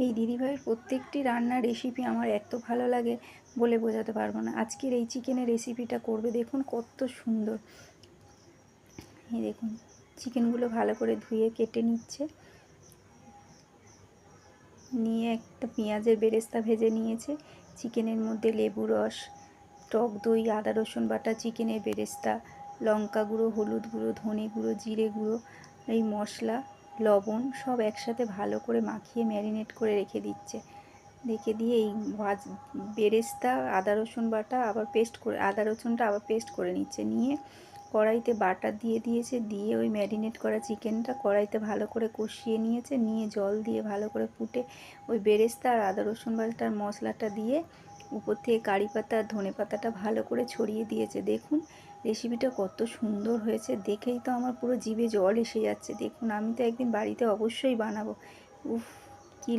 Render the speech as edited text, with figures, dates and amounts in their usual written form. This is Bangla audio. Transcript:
এই দিদিভাইয়ের প্রত্যেকটি রান্নার রেসিপি আমার এত ভালো লাগে বলে বোঝাতে পারবো না। আজকের এই চিকেনের রেসিপিটা করবে, দেখুন কত সুন্দর। এই দেখুন চিকেনগুলো ভালো করে ধুয়ে কেটে নিচ্ছে, নিয়ে একটা পেঁয়াজের বেরেস্তা ভেজে নিয়েছে। চিকেনের মধ্যে লেবু রস, টক দই, আদা রসুন বাটা, চিকেনের বেরেস্তা, লঙ্কা গুঁড়ো, হলুদ গুঁড়ো, ধনে গুঁড়ো, জিরে গুঁড়ো, এই মশলা, লবণ সব একসাথে ভালো করে মাখিয়ে ম্যারিনেট করে রেখে দিচ্ছে। রেখে দিয়ে এই বেরেস্তা, আদা রসুন বাটা আবার পেস্ট করে, আদা রসুনটা আবার পেস্ট করে নিচ্ছে। নিয়ে কড়াইতে বাটার দিয়ে দিয়েছে, দিয়ে ওই ম্যারিনেট করা চিকেনটা কড়াইতে ভালো করে কষিয়ে নিয়েছে। নিয়ে জল দিয়ে ভালো করে ফুটে ওই বেরেস্তা আর আদা রসুন বাটার মশলাটা দিয়ে উপর থেকে কারি পাতা আর ধনে পাতাটা ভালো করে ছড়িয়ে দিয়েছে। দেখুন রেসিপিটা কত সুন্দর হয়েছে, দেখেই তো আমার পুরো জিভে জল এসে যাচ্ছে। দেখুন আমি তো একদিন বাড়িতে অবশ্যই বানাবো। উফ।